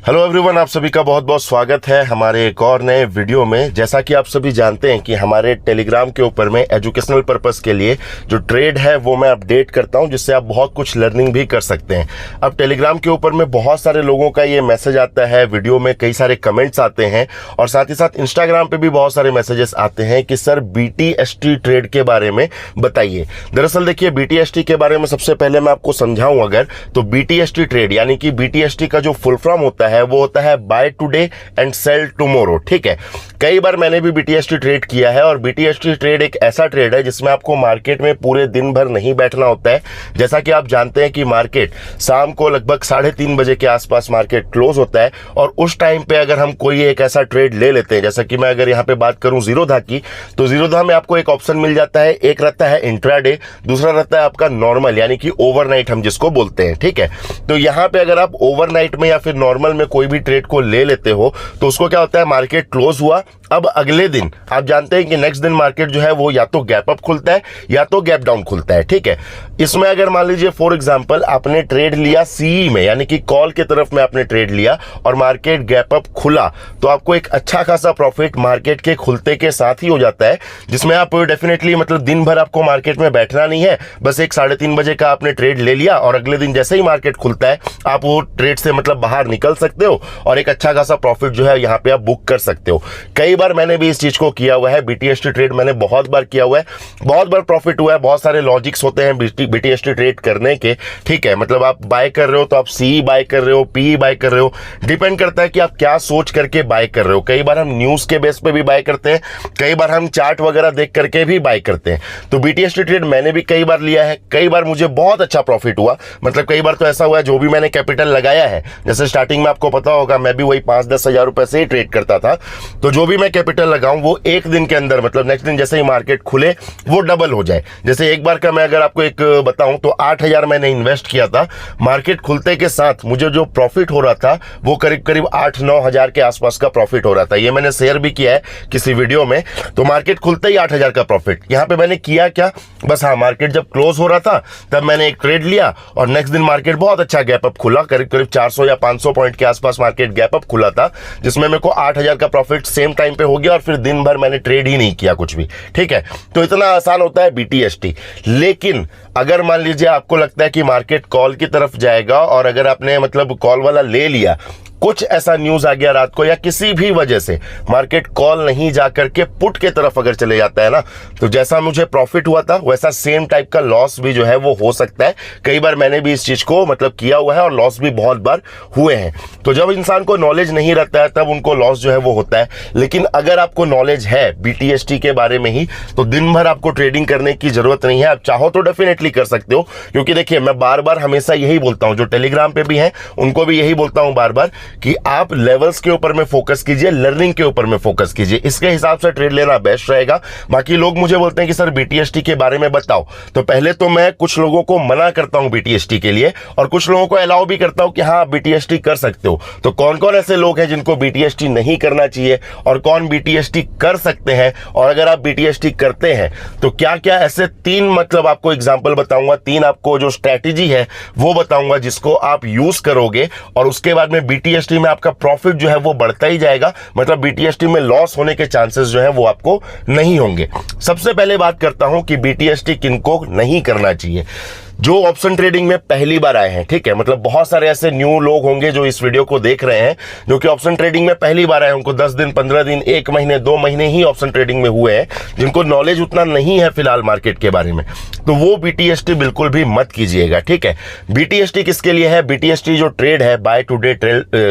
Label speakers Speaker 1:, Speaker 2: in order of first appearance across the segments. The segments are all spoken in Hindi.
Speaker 1: हेलो एवरीवन, आप सभी का बहुत बहुत स्वागत है हमारे एक और नए वीडियो में। जैसा कि आप सभी जानते हैं कि हमारे टेलीग्राम के ऊपर में एजुकेशनल पर्पस के लिए जो ट्रेड है वो मैं अपडेट करता हूं, जिससे आप बहुत कुछ लर्निंग भी कर सकते हैं। अब टेलीग्राम के ऊपर में बहुत सारे लोगों का ये मैसेज आता है, वीडियो में कई सारे कमेंट्स आते हैं और साथ ही साथ इंस्टाग्राम पे भी बहुत सारे मैसेजेस आते हैं कि सर BTST ट्रेड के बारे में बताइए। दरअसल देखिए, BTST के बारे में सबसे पहले मैं आपको समझाऊं अगर तो BTST ट्रेड यानी कि BTST का जो फुल फॉर्म होता है वो होता है buy today and sell tomorrow. ठीक है, कई बार मैंने भी BTST ट्रेड किया है और BTST ट्रेड एक ऐसा ट्रेड है जिसमें आपको मार्केट में पूरे दिन भर नहीं बैठना होता है। जैसा कि आप जानते हैं कि मार्केट शाम को लगभग 3:30 बजे के आसपास मार्केट क्लोज होता है और उस टाइम पे अगर हम कोई एक ऐसा ट्रेड ले लेते हैं, जैसा कि मैं अगर यहाँ पे बात करूं जीरोधा की, तो जीरोधा में आपको एक ऑप्शन मिल जाता है। एक रहता है इंट्राडे, दूसरा रहता है आपका नॉर्मल यानी कि ओवरनाइट हम जिसको बोलते हैं। ठीक है, तो यहाँ पे अगर आप ओवरनाइट में या फिर नॉर्मल में कोई भी ट्रेड को ले लेते हो तो उसको क्या होता है, मार्केट क्लोज हुआ, अब अगले दिन आप जानते हैं कि नेक्स्ट दिन मार्केट जो है वो या तो गैप अप खुलता है या तो गैप डाउन खुलता है। ठीक है, इसमें अगर मान लीजिए फॉर एग्जांपल आपने ट्रेड लिया सीई में यानी कि कॉल के तरफ में आपने ट्रेड लिया और मार्केट गैप अप खुला, तो आपको एक अच्छा खासा प्रॉफिट मार्केट के खुलते के साथ ही हो जाता है, जिसमें आप डेफिनेटली मतलब दिन भर आपको मार्केट में बैठना नहीं है। बस एक 3:30 बजे का आपने ट्रेड ले लिया और अगले दिन जैसे ही मार्केट खुलता है आप वो ट्रेड से मतलब बाहर निकल सकते हो और एक अच्छा खासा प्रॉफिट जो है यहाँ पे आप बुक कर सकते हो। कई बार मैंने भी इस चीज को किया हुआ है, BTST ट्रेड मैंने बहुत बार किया हुआ है, बहुत बार प्रॉफिट हुआ है। बहुत सारे लॉजिक्स होते हैं BTST ट्रेड करने के। ठीक है, मतलब आप बाय कर रहे हो तो आप CE बाय कर रहे हो, PE बाय कर रहे हो, डिपेंड करता है कि आप क्या सोच करके बाय कर रहे हो। कई बार हम न्यूज के बेस पे भी बाय करते हैं, कई बार हम चार्ट वगैरह देख करके भी बाय करते हैं। तो BTST ट्रेड मैंने भी कई बार लिया है, कई बार मुझे बहुत अच्छा प्रॉफिट हुआ। मतलब कई बार तो ऐसा हुआ है जो भी मैंने कैपिटल लगाया है, जैसे स्टार्टिंग में आपको पता होगा मैं भी वही 5-10 हजार रुपए से ही ट्रेड करता था, तो जो भी मैं कैपिटल लगाऊं वो एक दिन के अंदर मतलब नेक्स्ट दिन जैसे ही मार्केट खुले वो डबल हो जाए। जैसे एक बार का मैं अगर आपको एक बताऊं तो 8,000 मैंने इन्वेस्ट किया था, मार्केट खुलते के साथ मुझे जो प्रॉफिट हो रहा था वो करीब करीब 8-9 हजार के आसपास का प्रॉफिट हो रहा था। ये मैंने शेयर भी किया है किसी वीडियो में। तो मार्केट खुलते ही 8,000 का प्रॉफिट। यहाँ पे मैंने किया क्या, बस हाँ, मार्केट जब क्लोज हो रहा था तब मैंने एक ट्रेड लिया और नेक्स्ट दिन मार्केट बहुत अच्छा गैप अप खुला, करीब करीब 400 या 500 पॉइंट के आसपास मार्केट गैप अप खुला था, जिसमें मेरे को 8,000 का प्रॉफिट सेम टाइम पे हो गया और फिर दिन भर मैंने ट्रेड ही नहीं किया कुछ भी। ठीक है, तो इतना आसान होता है BTST। लेकिन अगर मान लीजिए आपको लगता है कि मार्केट कॉल की तरफ जाएगा और अगर आपने मतलब कॉल वाला ले लिया, कुछ ऐसा न्यूज आ गया रात को या किसी भी वजह से मार्केट कॉल नहीं जाकर के पुट के तरफ अगर चले जाता है ना, तो जैसा मुझे प्रॉफिट हुआ था वैसा सेम टाइप का लॉस भी जो है वो हो सकता है। कई बार मैंने भी इस चीज को मतलब किया हुआ है और लॉस भी बहुत बार हुए हैं। तो जब इंसान को नॉलेज नहीं रहता है तब उनको लॉस जो है वो होता है। लेकिन अगर आपको नॉलेज है BTST के बारे में ही तो दिन भर आपको ट्रेडिंग करने की जरूरत नहीं है। आप चाहो तो डेफिनेटली कर सकते हो, क्योंकि देखिए मैं बार बार हमेशा यही बोलता हूं, जो टेलीग्राम पे भी हैं उनको भी यही बोलता हूं बार बार कि आप लेवल्स के ऊपर में फोकस कीजिए, लर्निंग के ऊपर में फोकस कीजिए, इसके हिसाब से ट्रेड लेना बेस्ट रहेगा। बाकी लोग मुझे बोलते हैं कि सर BTST के बारे में बताओ, तो पहले तो मैं कुछ लोगों को मना करता हूं BTST के लिए और कुछ लोगों को अलाउ भी करता हूं कि हाँ BTST कर सकते हो। तो कौन कौन ऐसे लोग हैं जिनको BTST नहीं करना चाहिए और कौन BTST कर सकते हैं, और अगर आप BTST करते हैं तो क्या क्या ऐसे 3 मतलब आपको एग्जाम्पल बताऊंगा, 3 आपको जो स्ट्रैटेजी है वो बताऊंगा जिसको आप यूज करोगे और उसके बाद में BTST में आपका प्रॉफिट जो है वो बढ़ता ही जाएगा। मतलब BTST में लॉस होने के चांसेस जो है वो आपको नहीं होंगे। सबसे पहले बात करता हूं कि BTST किनको नहीं करना चाहिए। जो ऑप्शन ट्रेडिंग में पहली बार आए हैं, ठीक है, मतलब बहुत सारे ऐसे न्यू लोग होंगे जो इस वीडियो को देख रहे हैं जो कि ऑप्शन ट्रेडिंग में पहली बार आए, उनको 10 दिन 15 दिन 1 महीने 2 महीने ही ऑप्शन ट्रेडिंग में हुए हैं, जिनको नॉलेज उतना नहीं है फिलहाल मार्केट के बारे में, तो वो BTST बिल्कुल भी मत कीजिएगा। ठीक है, BTST किसके लिए है, BTST जो ट्रेड है बाय टुडे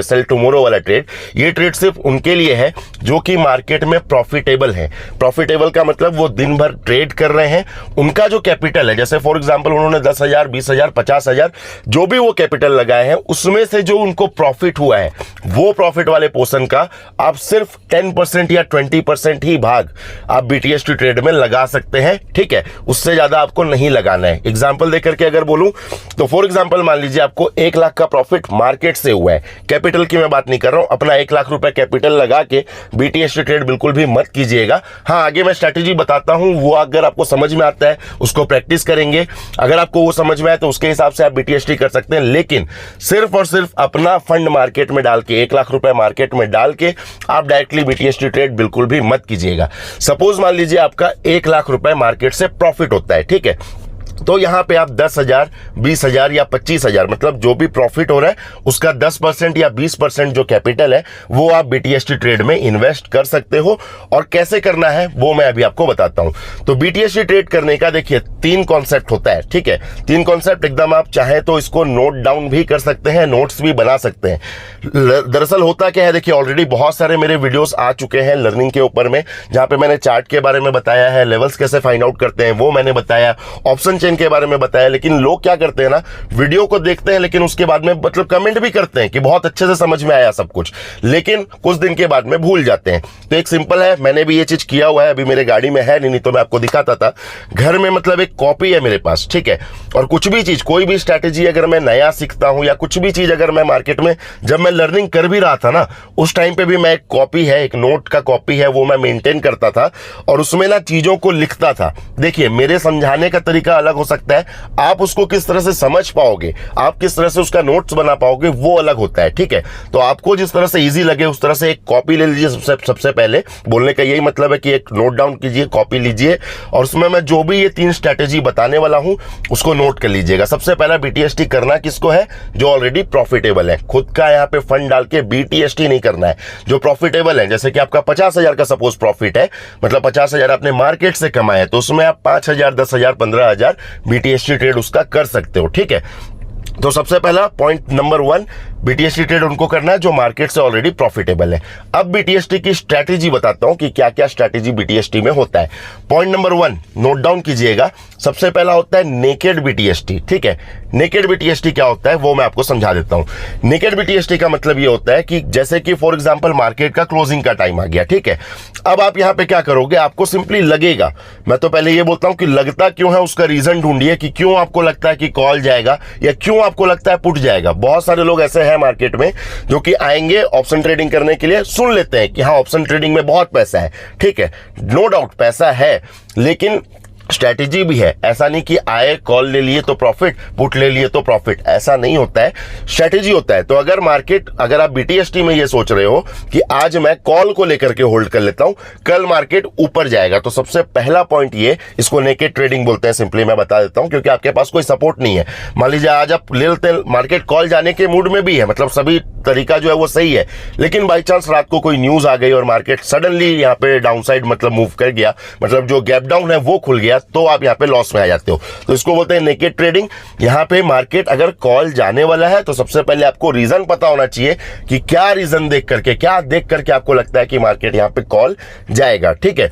Speaker 1: सेल टुमारो वाला ट्रेड, ये ट्रेड सिर्फ उनके लिए है जो कि मार्केट में प्रॉफिटेबल है। प्रॉफिटेबल का मतलब वो दिन भर ट्रेड कर रहे हैं, उनका जो कैपिटल है, जैसे फॉर एग्जाम्पल उन्होंने 10,000 20,000 50,000 जो भी वो कैपिटल लगाए हैं उसमें से जो उनको प्रॉफिट हुआ है वो प्रॉफिट वाले पोर्शन का आप सिर्फ 10% या 20% ही भाग आप BTST ट्रेड में लगा सकते हैं। ठीक है, उससे ज्यादा आपको नहीं लगाना है। एग्जांपल देकर के अगर बोलूं तो फॉर एग्जांपल मान लीजिए आपको 1 लाख का प्रॉफिट मार्केट से हुआ है, कैपिटल की मैं बात नहीं कर रहा हूं, अपना 1 लाख रुपए कैपिटल लगा के BTST ट्रेड बिल्कुल भी मत कीजिएगा। हाँ, आगे मैं स्ट्रैटेजी बताता हूं, वो अगर आपको समझ में आता है उसको प्रैक्टिस करेंगे। अगर आपको वो समझ में आए तो उसके हिसाब से आप BTST कर सकते हैं, लेकिन सिर्फ और सिर्फ अपना फंड मार्केट में डाल के 1 लाख रुपए मार्केट में डाल के आप डायरेक्टली BTST ट्रेड बिल्कुल भी मत कीजिएगा। सपोज मान लीजिए आपका 1 लाख रुपए मार्केट से प्रॉफिट होता है, ठीक है, तो यहां पे आप 10,000, 20,000 या 25,000 मतलब जो भी प्रॉफिट हो रहा है उसका 10% या 20% जो कैपिटल है वो आप BTST ट्रेड में इन्वेस्ट कर सकते हो। और कैसे करना है वो मैं अभी आपको बताता हूं। तो BTST ट्रेड करने का देखिए 3 कॉन्सेप्ट होता है, ठीक है, 3 कॉन्सेप्ट एकदम आप चाहे तो इसको नोट डाउन भी कर सकते हैं, नोट्स भी बना सकते हैं। दरअसल होता क्या है, देखिए ऑलरेडी बहुत सारे मेरे वीडियोस आ चुके हैं लर्निंग के ऊपर में, जहां पे मैंने चार्ट के बारे में बताया है, लेवल्स कैसे फाइंड आउट करते हैं वो मैंने बताया, ऑप्शन चेन के बारे में बताया। लेकिन लोग क्या करते हैं ना, वीडियो को देखते हैं लेकिन उसके बाद में मतलब कमेंट भी करते हैं कि बहुत अच्छे से समझ में आया सब कुछ, लेकिन कुछ दिन के बाद में भूल जाते हैं। तो एक सिंपल है, मैंने भी ये चीज किया हुआ है, अभी मेरे गाड़ी में है नहीं तो मैं आपको दिखाता था। घर में मतलब एक कॉपी है मेरे पास, ठीक है, और कुछ भी चीज, कोई भी स्ट्रैटेजी अगर मैं नया सीखता हूं या कुछ भी चीज अगर मैं मार्केट में जब मैं लर्निंग कर भी रहा था ना, उस टाइम पे भी मैं एक कॉपी है, एक नोट का कॉपी है, वो मैं मेंटेन करता था और उसमें ना चीजों को लिखता था। देखिए मेरे समझाने का तरीका अलग हो सकता है, आप उसको किस तरह से समझ पाओगे, आप किस तरह से उसका नोट्स बना पाओगे वो अलग होता है, ठीक है। तो आपको जिस तरह से इजी लगे उस तरह से एक कॉपी ले लीजिए। सबसे पहले बोलने का यही मतलब है कि एक नोट डाउन कीजिए, कॉपी लीजिए और उसमें मैं जो भी ये 3 स्ट्रैटेजी बताने वाला हूं उसको नोट कर लीजिएगा। सबसे पहला BTST करना किसको है, जो ऑलरेडी प्रॉफिटेबल है, खुद का यहाँ पे फंड डाल के BTST नहीं करना है। जो प्रॉफिटेबल है, जैसे कि आपका 50,000 का सपोज प्रॉफिट है, मतलब 50,000 आपने मार्केट से कमाए है, तो उसमें आप 5,000, 10,000, 15,000 BTST ट्रेड उसका कर सकते हो, ठीक है। तो सबसे पहला पॉइंट नंबर 1, BTST ट्रेड उनको करना है जो मार्केट से ऑलरेडी प्रॉफिटेबल है। अब BTST की स्ट्रैटेजी बताता हूं कि क्या क्या स्ट्रैटेजी BTST में होता है। पॉइंट नंबर 1 नोट डाउन कीजिएगा। सबसे पहला होता है नेकेड BTST, ठीक है। नेकेड BTST क्या होता है वो मैं आपको समझा देता हूं। नेकेड BTST का मतलब ये होता है कि जैसे कि फॉर एग्जांपल मार्केट का क्लोजिंग का टाइम आ गया, ठीक है। अब आप यहां पे क्या करोगे, आपको सिंपली लगेगा, मैं तो पहले ये बोलता हूं कि लगता क्यों है उसका रीजन ढूंढिए कि क्यों आपको लगता है कि कॉल जाएगा या क्यों आपको लगता है पुट जाएगा। बहुत सारे लोग ऐसे हैं मार्केट में जो कि आएंगे ऑप्शन ट्रेडिंग करने के लिए, सुन लेते हैं कि हाँ ऑप्शन ट्रेडिंग में बहुत पैसा है, ठीक है, नो डाउट पैसा है, लेकिन स्ट्रैटेजी भी है। ऐसा नहीं कि आए कॉल ले लिए तो प्रॉफिट, पुट ले लिए तो प्रॉफिट, ऐसा नहीं होता है, स्ट्रैटेजी होता है। तो अगर आप BTST में ये सोच रहे हो कि आज मैं कॉल को लेकर के होल्ड कर लेता हूं, कल मार्केट ऊपर जाएगा, तो सबसे पहला पॉइंट ये, इसको नेकेड ट्रेडिंग बोलते हैं, सिंपली मैं बता देता हूं, क्योंकि आपके पास कोई सपोर्ट नहीं है। मान लीजिए आज आप ले लेते हैं, मार्केट कॉल जाने के मूड में भी है, मतलब सभी तरीका जो है वो सही है, लेकिन बाई चांस रात को कोई न्यूज आ गई और मार्केट सडनली यहाँ पे डाउनसाइड मतलब मूव कर गया, मतलब जो गैप डाउन है वो खुल गया, तो आप यहाँ पे लॉस में आ जाते हो। तो इसको बोलते हैं नेकेड ट्रेडिंग। यहाँ पे मार्केट अगर कॉल जाने वाला है तो सबसे पहले आपको रीजन पता होना चाहिए कि क्या रीजन देख करके आपको लगता है कि मार्केट यहाँ पे कॉल जाएगा, ठीक है।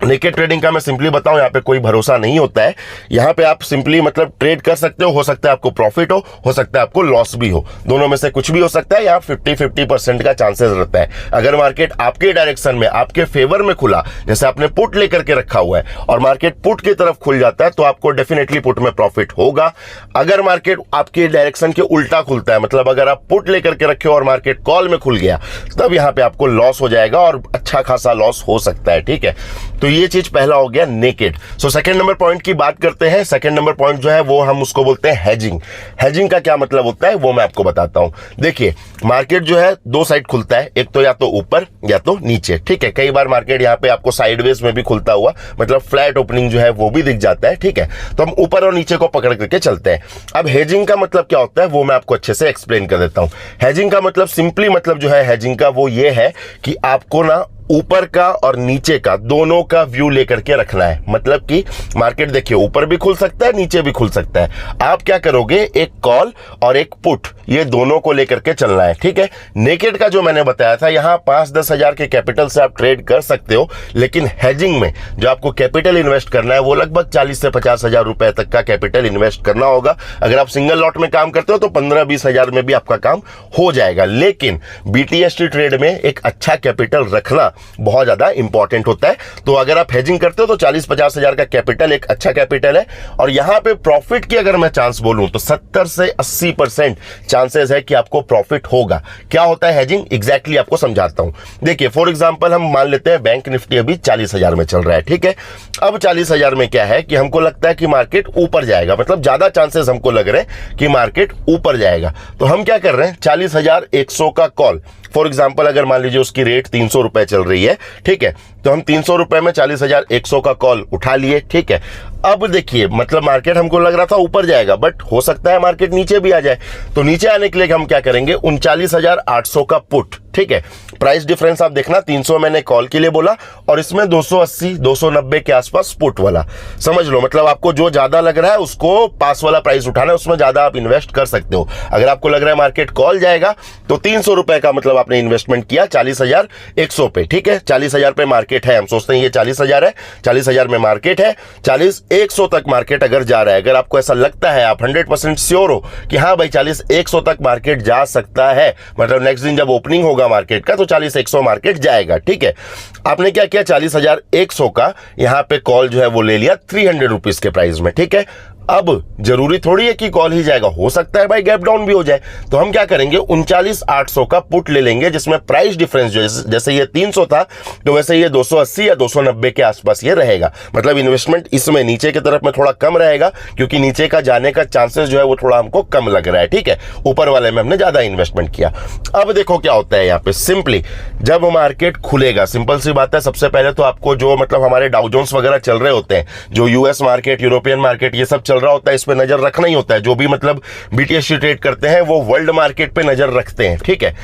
Speaker 1: नेकेड ट्रेडिंग का मैं सिंपली बताऊं, यहाँ पे कोई भरोसा नहीं होता है। यहाँ पे आप सिंपली मतलब ट्रेड कर सकते हो सकता है आपको प्रॉफिट हो सकता है आपको लॉस भी हो, दोनों में से कुछ भी हो सकता है। यहाँ 50-50% का चांसेस रहता है। अगर मार्केट आपके डायरेक्शन में, आपके फेवर में खुला, जैसे आपने पुट लेकर के रखा हुआ है और मार्केट पुट की तरफ खुल जाता है, तो आपको डेफिनेटली पुट में प्रॉफिट होगा। अगर मार्केट आपके डायरेक्शन के उल्टा खुलता है, मतलब अगर आप पुट लेकर के रखे हो और मार्केट कॉल में खुल गया, तब यहाँ पे आपको लॉस हो जाएगा और अच्छा खासा लॉस हो सकता है, ठीक है। तो ये चीज पहला हो गया naked. So second number point की बात करते हैं। सेकंड नंबर पॉइंट जो है वो हम उसको बोलते हैं हेजिंग। हेजिंग का क्या मतलब होता है वो मैं आपको बताता हूं। देखिए मार्केट जो है 2 साइड खुलता है, एक तो या तो ऊपर या तो नीचे, ठीक है। कई बार मार्केट यहाँ पे आपको साइडवेज में भी खुलता हुआ, मतलब फ्लैट ओपनिंग जो है वो भी दिख जाता है, ठीक है। तो हम ऊपर और नीचे को पकड़ करके चलते हैं। अब हेजिंग का मतलब क्या होता है वो मैं आपको अच्छे से एक्सप्लेन कर देता हूं। हेजिंग का मतलब सिंपली मतलब जो है हेजिंग का वो ये है कि आपको ना ऊपर का और नीचे का दोनों का व्यू लेकर के रखना है। मतलब कि मार्केट देखिए ऊपर भी खुल सकता है, नीचे भी खुल सकता है। आप क्या करोगे, एक कॉल और एक पुट, ये दोनों को लेकर के चलना है, ठीक है। नेकेड का जो मैंने बताया था, यहां 5-10 हजार के कैपिटल से आप ट्रेड कर सकते हो, लेकिन हेजिंग में जो आपको कैपिटल इन्वेस्ट करना है वो लगभग 40 से 50 हजार रुपए तक का कैपिटल इन्वेस्ट करना होगा। अगर आप सिंगल लॉट में काम करते हो तो 15-20 हजार में भी आपका काम हो जाएगा। लेकिन BTST ट्रेड में एक अच्छा कैपिटल रखना बहुत ज्यादा इंपॉर्टेंट होता है। तो अगर आप हेजिंग करते हो तो 40-50 हजार का कैपिटल एक अच्छा कैपिटल है। और यहां पे प्रॉफिट की अगर मैं चांस बोलूं तो 70 से 80% चांसेस है कि आपको प्रॉफिट होगा। क्या होता है हेजिंग, एग्जैक्टली आपको समझाता हूं। देखिए फॉर एग्जांपल हम मान लेते हैं बैंक निफ्टी अभी 40,000 में चल रहा है, ठीक है। अब 40,000 में क्या है कि हमको लगता है कि मार्केट ऊपर जाएगा, मतलब ज्यादा चांसेस हमको लग रहे हैं कि मार्केट ऊपर जाएगा। तो हम क्या कर रहे हैं, 40,100 का कॉल फॉर एग्जाम्पल अगर मान लीजिए उसकी रेट 300 रुपए चल रही है, ठीक है, तो हम 300 रुपए में 40,100 का कॉल उठा लिए, ठीक है। अब देखिए मतलब मार्केट हमको लग रहा था ऊपर जाएगा, बट हो सकता है मार्केट नीचे भी आ जाए। तो नीचे आने के लिए हम क्या करेंगे, 39,800 का पुट, ठीक है। प्राइस डिफरेंस आप देखना, 300 मैंने कॉल के लिए बोला और इसमें 280 290 के आसपास पुट वाला, समझ लो। मतलब आपको जो ज्यादा लग रहा है उसको पास वाला प्राइस उठाना है, उसमें ज्यादा आप इन्वेस्ट कर सकते हो। अगर आपको लग रहा है मार्केट कॉल जाएगा तो 300 रुपए का मतलब आपने इन्वेस्टमेंट किया 40,100 पे, ठीक है। 40,000 पे मार्केट है, हम सोचते हैं ये 40,000 है, 40,000 में मार्केट है, 40,100 तक मार्केट अगर जा रहा है, अगर आपको ऐसा लगता है, आप 100% श्योर हो कि हाँ भाई 40,100 तक मार्केट जा सकता है, मतलब नेक्स्ट दिन जब ओपनिंग होगा मार्केट का तो 40,100 मार्केट जाएगा, ठीक है। आपने क्या किया, 40,100 का यहां पे कॉल जो है वो ले लिया 300 रुपीज के प्राइस में, ठीक है। अब जरूरी थोड़ी है कि कॉल ही जाएगा, हो सकता है भाई गैप डाउन भी हो जाए। तो हम क्या करेंगे, 39,800 का पुट ले लेंगे जिसमें प्राइस डिफरेंस जो जैसे ये 300 था तो वैसे ये 280 या 290 के आसपास ये रहेगा। मतलब इन्वेस्टमेंट इसमें नीचे की तरफ में थोड़ा कम रहेगा क्योंकि नीचे का जाने का चांसेस जो है वो थोड़ा हमको कम लग रहा है, ठीक है। ऊपर वाले में हमने ज्यादा इन्वेस्टमेंट किया। अब देखो क्या होता है यहाँ पे, सिंपली जब मार्केट खुलेगा, सिंपल सी बात है, सबसे पहले तो आपको जो मतलब हमारे डाउ जोन्स वगैरह चल रहे होते हैं, जो यूएस मार्केट, यूरोपियन मार्केट, ये सब चल रहा होता है, इस पे नजर रखना ही होता है। जो भी मतलब बीटीएससी ट्रेड करते हैं वो वर्ल्ड मार्केट पे नजर रखते हैं, ठीक है।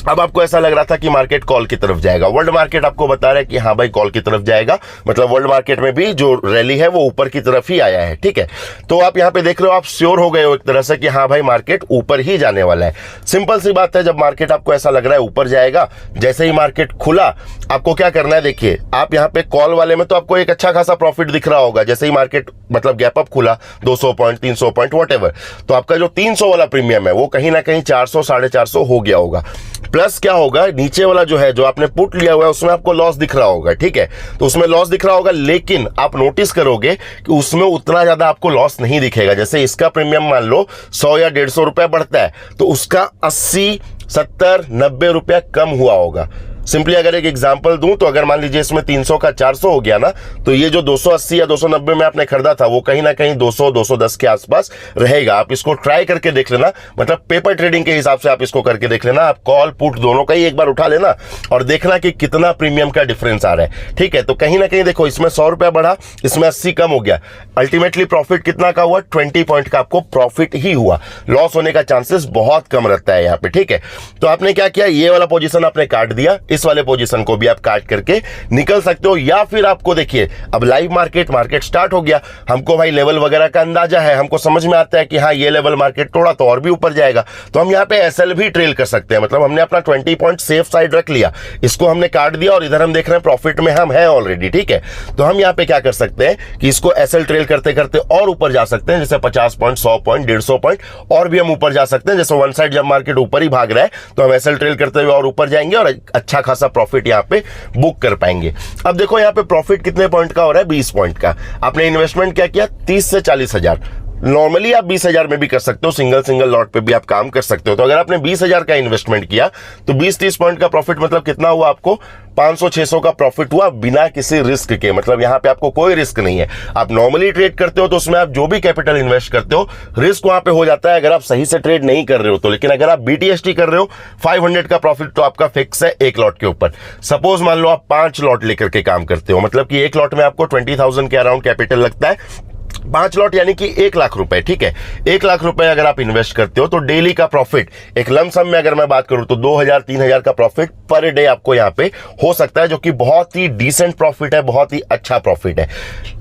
Speaker 1: अब आपको ऐसा लग रहा था कि मार्केट कॉल की तरफ जाएगा, वर्ल्ड मार्केट आपको बता रहा है कि हाँ भाई कॉल की तरफ जाएगा, मतलब वर्ल्ड मार्केट में भी जो रैली है वो ऊपर की तरफ ही आया है, ठीक है। तो आप यहाँ पे देख रहे हो, आप श्योर हो गए हो एक तरह से कि हाँ भाई मार्केट ऊपर ही जाने वाला है। सिंपल सी बात है, जब मार्केट आपको ऐसा लग रहा है ऊपर जाएगा, जैसे ही मार्केट खुला आपको क्या करना है, देखिए आप यहाँ पे कॉल वाले में तो आपको एक अच्छा खासा प्रॉफिट दिख रहा होगा। जैसे ही मार्केट मतलब गैप अप खुला 200 पॉइंट 300 पॉइंट व्हाटएवर, तो आपका जो 300 वाला प्रीमियम है वो कहीं ना कहीं 400 450 हो गया होगा। प्लस क्या होगा, नीचे वाला जो है जो आपने पुट लिया हुआ है उसमें आपको लॉस दिख रहा होगा, ठीक है। तो उसमें लॉस दिख रहा होगा, लेकिन आप नोटिस करोगे कि उसमें उतना ज्यादा आपको लॉस नहीं दिखेगा। जैसे इसका प्रीमियम मान लो 100 या 150 रुपया बढ़ता है तो उसका 80 70 90 रुपया कम हुआ होगा। सिंपली अगर एक एग्जांपल दूं तो अगर मान लीजिए इसमें 300 का 400 हो गया ना, तो ये जो 280 या 290 में आपने खरीदा था वो कहीं ना कहीं 200 210 के आसपास रहेगा। आप इसको ट्राई करके देख लेना, मतलब पेपर ट्रेडिंग के हिसाब से आप इसको करके देख लेना। आप कॉल पुट दोनों का ही एक बार उठा लेना और देखना कि कितना प्रीमियम का डिफरेंस आ रहा है, ठीक है। तो कहीं ना कहीं देखो, इसमें 100 रुपया बढ़ा, इसमें 80 कम हो गया। अल्टीमेटली प्रॉफिट कितना का हुआ, 20 पॉइंट का आपको प्रॉफिट ही हुआ। लॉस होने का चांसेस बहुत कम रहता है यहाँ पे, ठीक है। तो आपने क्या किया, ये वाला पोजीशन आपने काट दिया, इस वाले पोजीशन को भी आप काट करके निकल सकते हो। या फिर आपको देखिए अब लाइव मार्केट स्टार्ट हो गया, हमको भाई लेवल वगैरह का अंदाजा है, हमको समझ में आता है कि हाँ ये लेवल मार्केट तोड़ा तो और भी ऊपर जाएगा, तो हम यहाँ पे एसएल भी ट्रेल कर सकते हैं। मतलब हमने अपना 20 पॉइंट सेफ साइड रख लिया, इसको हमने काट दिया और इधर हम देख रहे हैं प्रॉफिट में हम है ऑलरेडी, ठीक है। तो हम यहाँ पे क्या कर सकते हैं कि इसको एसएल ट्रेल करते करते और ऊपर जा सकते हैं, जैसे 50 पॉइंट 100 पॉइंट 150 पॉइंट और भी हम ऊपर जा सकते हैं। जैसे वन साइड जब मार्केट ऊपर ही भाग रहा है तो हम एसएल ट्रेल करते हुए और ऊपर जाएंगे और अच्छा खासा प्रॉफिट यहाँ पे बुक कर पाएंगे। अब देखो यहाँ पे प्रॉफिट कितने पॉइंट का हो रहा है, 20 पॉइंट का। आपने इन्वेस्टमेंट क्या किया, 30 से 40 हजार। नॉर्मली आप 20,000 में भी कर सकते हो, सिंगल लॉट पे भी आप काम कर सकते हो। तो अगर आपने 20,000 का इन्वेस्टमेंट किया तो 20-30 पॉइंट का प्रॉफिट मतलब कितना हुआ, आपको 500-600 का प्रॉफिट हुआ बिना किसी रिस्क के। मतलब यहाँ पे आपको कोई रिस्क नहीं है। आप नॉर्मली ट्रेड करते हो तो उसमें आप जो भी कैपिटल इन्वेस्ट करते हो रिस्क वहां पे हो जाता है अगर आप सही से ट्रेड नहीं कर रहे हो तो। लेकिन अगर आप बीटीएसटी कर रहे हो 500 का प्रॉफिट तो आपका फिक्स है एक लॉट के ऊपर। सपोज मान लो आप 5 लॉट लेकर के काम करते हो, मतलब कि एक लॉट में आपको 20,000 के अराउंड कैपिटल लगता है, 5 लॉट यानी कि 1 लाख रुपए, ठीक है। 1 लाख रुपए अगर आप इन्वेस्ट करते हो तो डेली का प्रॉफिट एक लमसम में अगर मैं बात करूं तो 2,000-3,000 का प्रॉफिट पर डे आपको यहां पे हो सकता है, जो कि बहुत ही डिसेंट प्रॉफिट है, बहुत ही अच्छा प्रॉफिट है।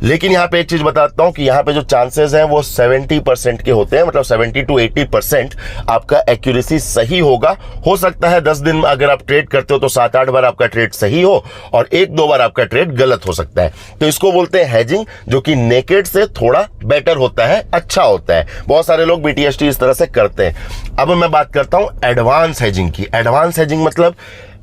Speaker 1: लेकिन यहां पे एक चीज बताता हूं कि यहां पे जो चांसेस हैं वो 70% के होते हैं, मतलब 70 to 80% आपका एक्यूरेसी सही होगा। हो सकता है 10 दिन में अगर आप ट्रेड करते हो तो 7-8 बार आपका ट्रेड सही हो और 1-2 बार आपका ट्रेड गलत हो सकता है। तो इसको बोलते हैं हेजिंग, जो कि नेकेड से थोड़ा बेटर होता है, अच्छा होता है। बहुत सारे लोग बीटीएसटी इस तरह से करते हैं। अब मैं बात करता हूं एडवांस हेजिंग की। एडवांस हेजिंग मतलब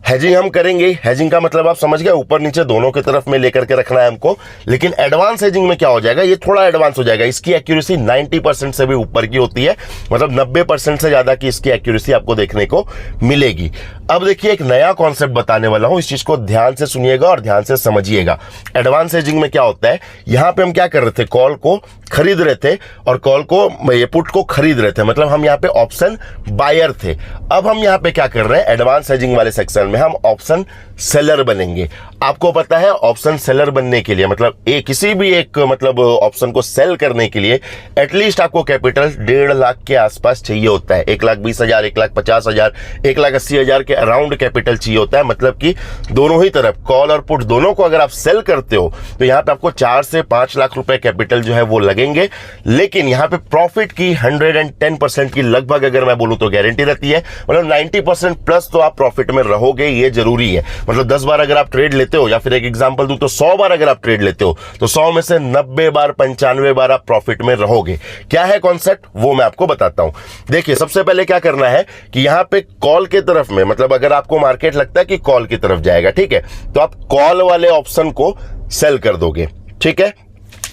Speaker 1: हैजिंग हम करेंगे। हैजिंग का मतलब आप समझ गए, ऊपर नीचे दोनों की तरफ में लेकर के रखना है हमको। लेकिन एडवांस हैजिंग में क्या हो जाएगा, ये थोड़ा एडवांस हो जाएगा। इसकी एक्यूरेसी 90% से भी ऊपर की होती है, मतलब 90% से ज्यादा की इसकी एक्यूरेसी आपको देखने को मिलेगी। अब देखिए एक नया कॉन्सेप्ट बताने वाला हूं, इस चीज को ध्यान से सुनिएगा और ध्यान से समझिएगा। एडवांस हैजिंग में क्या होता है, यहां पे हम क्या कर रहे थे, कॉल को खरीद रहे थे और कॉल को, ये पुट को खरीद रहे थे, मतलब हम यहाँ पे ऑप्शन बायर थे। अब हम यहाँ पे क्या कर रहे हैं, एडवांस हैजिंग वाले सेक्शन में हम ऑप्शन सेलर बनेंगे। आपको पता है ऑप्शन सेलर बनने के लिए, मतलब किसी भी एक मतलब ऑप्शन को सेल करने के लिए एटलीस्ट आपको कैपिटल 1.5 लाख के आसपास चाहिए होता है। 1,20,000, 1,50,000, 1,80,000 के अराउंड कैपिटल चाहिए होता है। मतलब कि दोनों ही तरफ कॉल और पुट दोनों को अगर आप सेल करते हो तो यहाँ पे आपको 4 से 5 लाख रुपए कैपिटल जो है वो लगेंगे। लेकिन यहाँ पे प्रॉफिट की 110% की लगभग अगर मैं बोलूं तो गारंटी रहती है, मतलब 90% प्लस तो आप प्रॉफिट में रहोगे, ये जरूरी है। मतलब 10 बार अगर आप ट्रेड लेते हो, या फिर एक एग्जांपल दूं तो 100 बार अगर आप ट्रेड लेते हो तो 100 में से 90 बार 95 बार आप प्रॉफिट में रहोगे। क्या है कॉन्सेप्ट वो मैं आपको बताता हूं। देखिए सबसे पहले क्या करना है कि यहां पे कॉल के तरफ में, मतलब अगर आपको मार्केट लगता है कि कॉल की तरफ जाएगा, ठीक है, तो आप कॉल वाले ऑप्शन को सेल कर दोगे, ठीक है।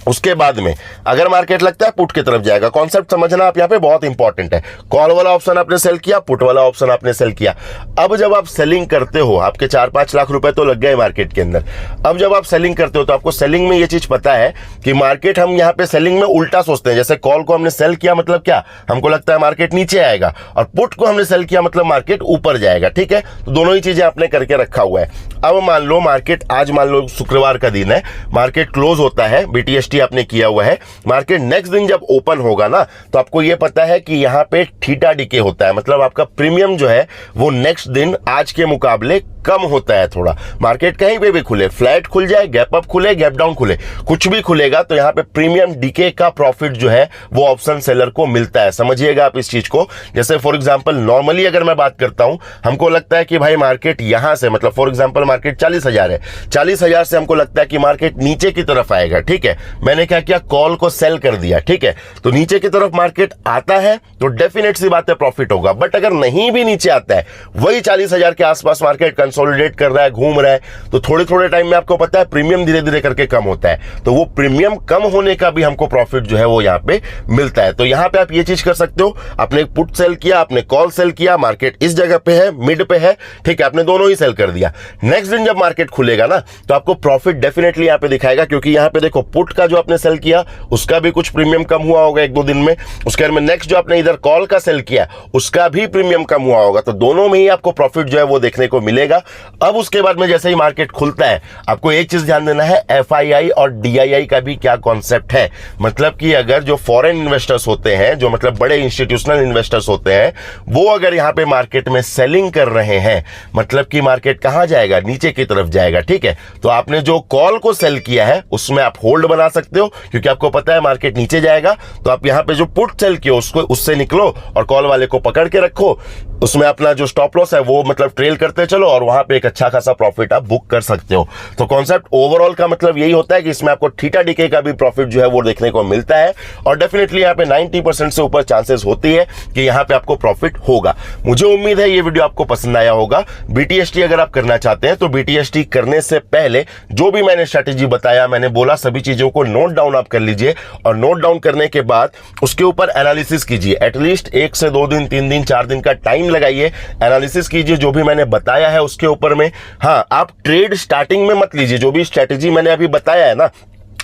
Speaker 1: उसके बाद में अगर मार्केट लगता है पुट की तरफ जाएगा, कॉन्सेप्ट समझना आप यहाँ पे बहुत इंपॉर्टेंट है। कॉल वाला ऑप्शन आपने सेल किया, पुट वाला ऑप्शन आपने सेल किया। अब जब आप सेलिंग करते हो, आपके 4-5 लाख रुपए तो लग गए मार्केट के अंदर। अब जब आप सेलिंग करते हो तो आपको सेलिंग में ये चीज पता है कि मार्केट, हम यहाँ पे सेलिंग में उल्टा सोचते हैं। जैसे कॉल को हमने सेल किया मतलब क्या, हमको लगता है मार्केट नीचे आएगा, और पुट को हमने सेल किया मतलब मार्केट ऊपर जाएगा, ठीक है। तो दोनों ही चीजें आपने करके रखा हुआ है। अब मान लो मार्केट, आज मान लो शुक्रवार का दिन है, मार्केट क्लोज होता है, BTST आपने किया हुआ है, मार्केट नेक्स्ट दिन जब ओपन होगा ना तो आपको यह पता है कि यहां पे थीटा डिके होता है, मतलब आपका प्रीमियम जो है वो नेक्स्ट दिन आज के मुकाबले कम होता है थोड़ा। मार्केट कहीं पे भी खुले, फ्लैट खुल जाए, गैप अप खुले, गैप डाउन खुले, कुछ भी खुलेगा तो यहां पे प्रीमियम डीके का प्रॉफिट जो है वो ऑप्शन सेलर को मिलता है। समझिएगा आप इस चीज को। जैसे फॉर एग्जांपल नॉर्मली अगर मैं बात करता हूं, हमको लगता है कि भाई मार्केट यहां से, मतलब फॉर एग्जांपल मार्केट 40,000 है, 40,000 से हमको लगता है कि मार्केट नीचे की तरफ आएगा, ठीक है। मैंने क्या किया, कॉल को सेल कर दिया, ठीक है। तो नीचे की तरफ मार्केट आता है तो डेफिनेट सी बात है प्रॉफिट होगा। बट अगर नहीं भी नीचे आता है, वही 40,000 के आसपास मार्केट कंसोलिडेट कर रहा है, घूम रहा है, तो थोड़े थोड़े टाइम में आपको पता है प्रीमियम धीरे धीरे करके कम होता है। तो वो प्रीमियम कम होने का भी हमको प्रॉफिट जो है वो यहाँ पे मिलता है। तो यहाँ पे आप ये चीज कर सकते हो, आपने पुट सेल किया, आपने कॉल सेल किया, मार्केट इस जगह पे है, मिड पे है, ठीक है, आपने दोनों ही सेल कर दिया। नेक्स्ट दिन जब मार्केट खुलेगा ना तो आपको प्रॉफिट डेफिनेटली यहाँ पे दिखाएगा, क्योंकि यहाँ पे देखो पुट का जो आपने सेल किया उसका भी कुछ प्रीमियम कम हुआ होगा 1-2 दिन में, उसके बाद में नेक्स्ट जो आपने इधर कॉल का सेल किया उसका भी प्रीमियम कम हुआ होगा। तो दोनों में ही आपको प्रॉफिट जो है वो देखने को मिलेगा। अब उसके बाद में जैसे ही मार्केट खुलता है, आपको एक चीज ध्यान देना है, FII और DII का भी क्या कॉन्सेप्ट है। मतलब कि अगर जो फॉरेन इन्वेस्टर्स होते हैं, जो मतलब बड़े इंस्टीट्यूशनल इन्वेस्टर्स होते हैं, वो अगर यहां पे मार्केट में सेलिंग कर रहे हैं, मतलब कि मार्केट कहां जाएगा, नीचे की तरफ जाएगा, ठीक है। तो आपने जो कॉल को सेल किया है उसमें आप होल्ड बना सकते हो, क्योंकि आपको पता है मार्केट नीचे जाएगा। तो आप यहां पे जो पुट सेल किया उसको, उससे निकलो और कॉल वाले को पकड़ के रखो, उसमें अपना जो स्टॉप लॉस है वो मतलब ट्रेल करते चलो, और वहां पे एक अच्छा खासा प्रॉफिट आप बुक कर सकते हो। तो कॉन्सेप्ट ओवरऑल का मतलब यही होता है कि इसमें आपको थीटा डीके का भी प्रॉफिट जो है वो देखने को मिलता है, और डेफिनेटली यहाँ पे 90% से ऊपर चांसेस होती है कि यहाँ पे आपको प्रॉफिट होगा। मुझे उम्मीद है ये वीडियो आपको पसंद आया होगा। BTST अगर आप करना चाहते हैं तो BTST करने से पहले जो भी मैंने स्ट्रेटेजी बताया, मैंने बोला सभी चीजों को नोट डाउन आप कर लीजिए, और नोट डाउन करने के बाद उसके ऊपर एनालिसिस कीजिए। एटलीस्ट 1 से 2 दिन, 3 दिन, 4 दिन का टाइम लगाइए, एनालिसिस कीजिए जो भी मैंने बताया है उसके ऊपर में। हाँ, आप ट्रेड स्टार्टिंग में मत लीजिए, जो भी स्ट्रेटेजी मैंने अभी बताया है ना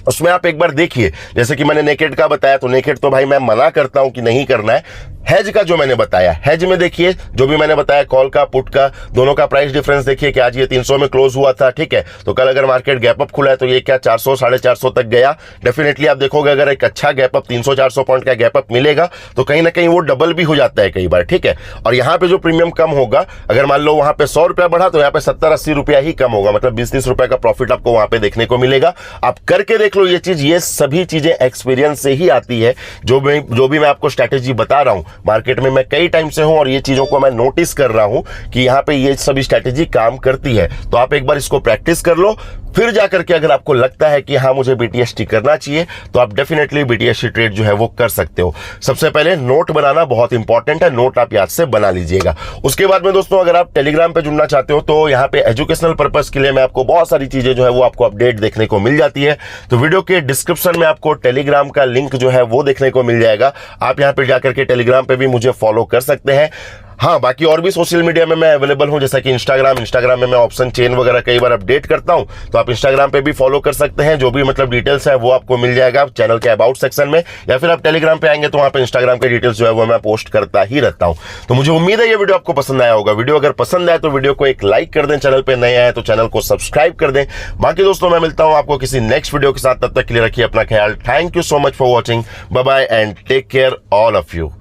Speaker 1: उसमें आप एक बार देखिए। जैसे कि मैंने नेकेड का बताया, तो नेकेड तो भाई मैं मना करता हूं कि नहीं करना है। हेज का जो मैंने बताया, हेज में देखिए जो भी मैंने बताया, कॉल का पुट का दोनों का प्राइस डिफरेंस देखिए कि आज ये 300 में क्लोज हुआ था, ठीक है। तो कल अगर मार्केट गैप अप खुला है तो ये क्या 400 450 तक गया। डेफिनेटली आप देखोगे अगर एक अच्छा गैप अप 300-400 पॉइंट का गैप अप मिलेगा तो कहीं ना कहीं वो डबल भी हो जाता है कई बार, ठीक है। और यहाँ पे जो प्रीमियम कम होगा, अगर मान लो वहां पे 100 रुपया बढ़ा तो यहाँ पे 70-80 रुपया ही कम होगा, मतलब 20-30 रुपए का प्रॉफिट आपको वहां पे देखने को मिलेगा। आप करके देख लो ये चीज, ये सभी चीजें एक्सपीरियंस से ही आती है। जो भी मैं आपको स्ट्रैटेजी बता रहा हूं, मार्केट में मैं कई टाइम से हूं और ये चीजों को मैं नोटिस कर रहा हूं कि यहां पे ये सभी स्ट्रैटेजी काम करती है। तो आप एक बार इसको प्रैक्टिस कर लो, फिर जाकर के अगर आपको लगता है कि हाँ मुझे BTST करना चाहिए तो आप डेफिनेटली BTST ट्रेड जो है वो कर सकते हो। सबसे पहले नोट बनाना बहुत इंपॉर्टेंट है, नोट आप याद से बना लीजिएगा। उसके बाद में दोस्तों अगर आप टेलीग्राम पे जुड़ना चाहते हो तो यहाँ पे एजुकेशनल पर्पस के लिए मैं आपको बहुत सारी चीजें जो है वो आपको अपडेट देखने को मिल जाती है। तो वीडियो के डिस्क्रिप्शन में आपको टेलीग्राम का लिंक जो है वो देखने को मिल जाएगा। आप यहाँ पे जाकर के टेलीग्राम पे भी मुझे फॉलो कर सकते हैं। हाँ, बाकी और भी सोशल मीडिया में मैं अवेलेबल हूं, जैसा कि इंस्टाग्राम में मैं ऑप्शन चेन वगैरह कई बार अपडेट करता हूं, तो आप इंस्टाग्राम पे भी फॉलो कर सकते हैं। जो भी मतलब डिटेल्स है वो आपको मिल जाएगा चैनल के अबाउट सेक्शन में, या फिर आप टेलीग्राम पे आएंगे तो वहां पे इंस्टाग्राम के डिटेल्स जो है वो मैं पोस्ट करता ही रहता हूं। तो मुझे उम्मीद है ये वीडियो आपको पसंद आया होगा। वीडियो अगर पसंद आए तो वीडियो को एक लाइक कर दें, चैनल पर नए आए तो चैनल को सब्सक्राइब कर दें। बाकी दोस्तों मैं मिलता हूं आपको किसी नेक्स्ट वीडियो के साथ, तब तक के लिए रखिए अपना ख्याल। Thank you so much for watching, bye bye and take care all of you.